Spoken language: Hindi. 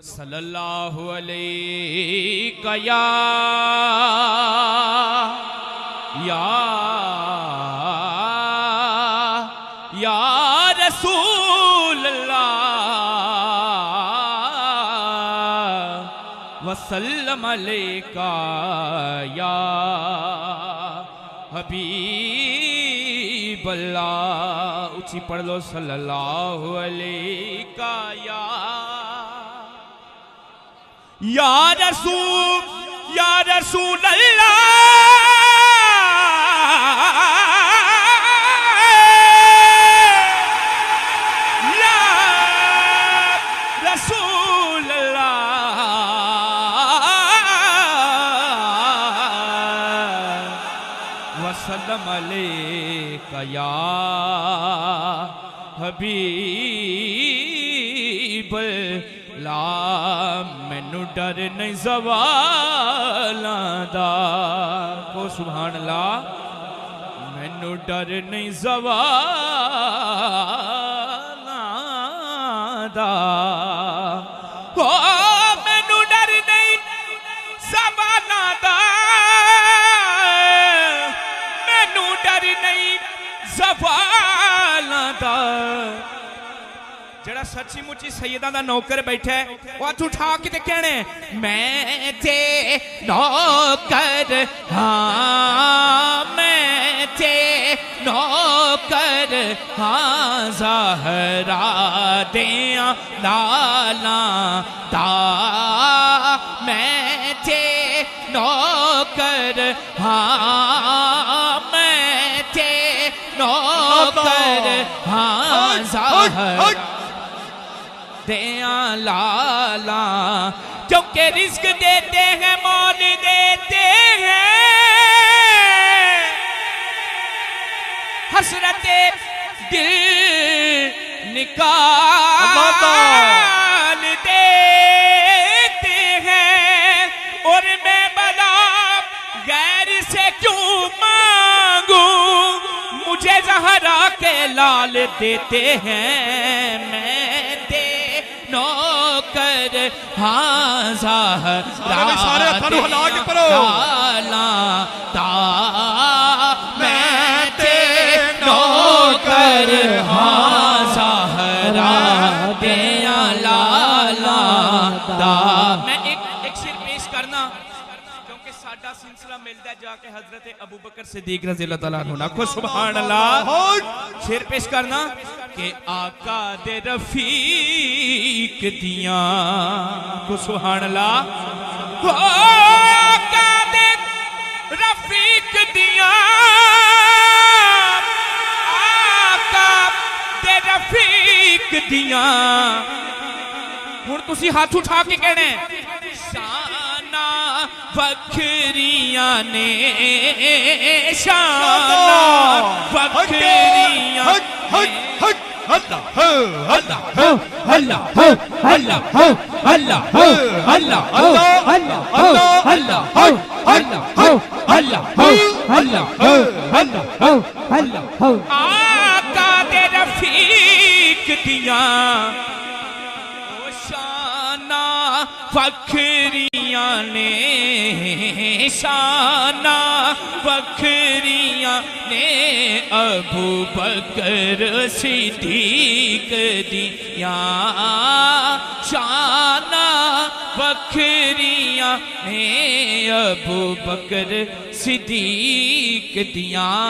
सल्लल्लाहु अलैहि या रसूल अल्लाह वसल्लम अलैका या हबीब अल्लाह। ऊंची पढ़ लो सल्लल्लाहु अलैका या रसूल अल्लाह या रसूल अल्लाह वसल्लम अलैका या हबीब ला। मैनू डर नहीं ज़वालां दा, को सुभान अल्लाह। मैनू डर नहीं ज़वालां दा, ओ मैनू डर नहीं ज़वालां दा, मैनू डर नहीं ज़वालां दा। जड़ा सच्ची मुची सैयदा दा नौकर बैठा है वो हाथ उठा के ते कहने मैं ते नौकर हाँ, मैं ते नौकर हाँ, ज़हरा दियां लालां दा। मैं ते नौकर हाँ, मैं ते नौकर हाँ, ज़हरा दियां लाला। क्योंकि रिस्क देते हैं मौल देते हैं, हसरते दिल निकाल देते हैं। और मैं बला गैर से क्यों मांगू, मुझे ज़हरा के लाल देते हैं। मैं नौकर हाँ, ज़हरा ता। मैं ते नौकर हाँ, ज़हरा दियां लाला दा। मैं एक शेर पेश करना क्योंकि साडा सिलसिला मिलता है जाके हजरत अबू बकर सिद्दीक रज़ी अल्लाह तआला अन्हु ना। को सुभान अल्लाह। शेर पेश करना कि आका दे रफीक दियां, को सुभान अल्लाह। आका दे रफीक दियां, आका दे रफीक दियां। हुण तुसी हाथ उठा के कहने शाना वखरियां ने, शाना वखरियां अल्लाह अल्लाह अल्लाह अल्लाह अल्लाह अल्लाह अल्लाह अल्लाह। आका दे रफीक दियां शाना वखरियां ने, शाना वखरियां ने। अबू बकर सिद्दीक दियां शाना वखरियां ने, अबू बकर सिद्दीक दियां।